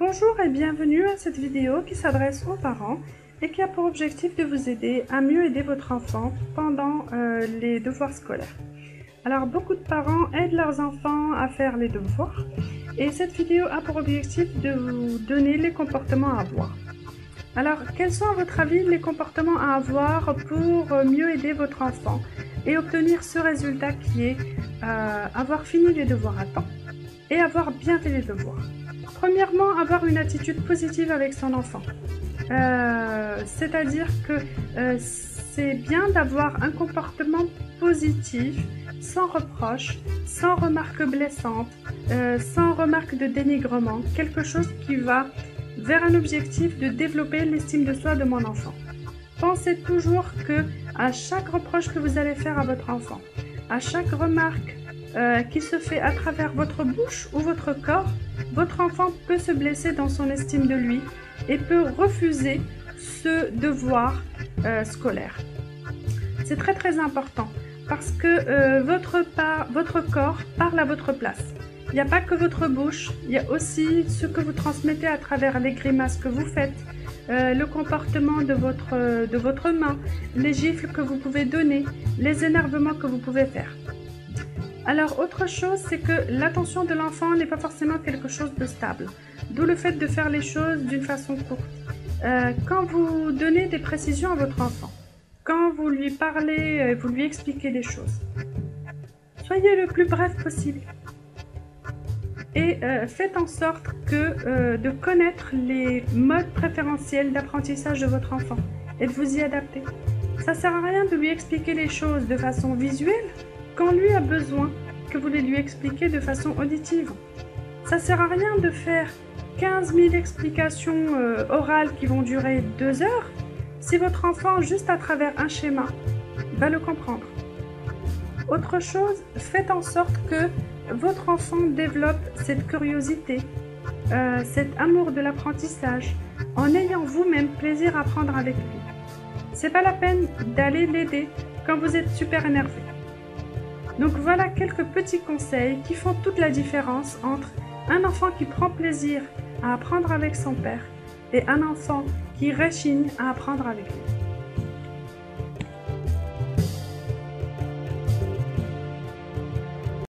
Bonjour et bienvenue à cette vidéo qui s'adresse aux parents et qui a pour objectif de vous aider à mieux aider votre enfant pendant les devoirs scolaires. Alors beaucoup de parents aident leurs enfants à faire les devoirs et cette vidéo a pour objectif de vous donner les comportements à avoir. Alors quels sont à votre avis les comportements à avoir pour mieux aider votre enfant et obtenir ce résultat qui est avoir fini les devoirs à temps et avoir bien fait les devoirs? Premièrement, avoir une attitude positive avec son enfant. C'est-à-dire que c'est bien d'avoir un comportement positif, sans reproche, sans remarques blessantes, sans remarques de dénigrement, quelque chose qui va vers un objectif de développer l'estime de soi de mon enfant. Pensez toujours que à chaque reproche que vous allez faire à votre enfant, à chaque remarque qui se fait à travers votre bouche ou votre corps, votre enfant peut se blesser dans son estime de lui et peut refuser ce devoir scolaire. C'est très important parce que votre corps parle à votre place. Il n'y a pas que votre bouche, il y a aussi ce que vous transmettez à travers les grimaces que vous faites, le comportement de votre main, les gifles que vous pouvez donner, les énervements que vous pouvez faire. Alors autre chose, c'est que l'attention de l'enfant n'est pas forcément quelque chose de stable, d'où le fait de faire les choses d'une façon courte. Quand vous donnez des précisions à votre enfant, quand vous lui parlez, vous lui expliquez des choses, soyez le plus bref possible et faites en sorte de connaître les modes préférentiels d'apprentissage de votre enfant et de vous y adapter. Ça sert à rien de lui expliquer les choses de façon visuelle quand lui a besoin que vous les lui expliquiez de façon auditive. Ça sert à rien de faire 15 000 explications orales qui vont durer 2 heures si votre enfant, juste à travers un schéma, va le comprendre. Autre chose, faites en sorte que votre enfant développe cette curiosité, cet amour de l'apprentissage, en ayant vous-même plaisir à apprendre avec lui. C'est pas la peine d'aller l'aider quand vous êtes super énervé. Donc voilà quelques petits conseils qui font toute la différence entre un enfant qui prend plaisir à apprendre avec son père et un enfant qui réchigne à apprendre avec lui.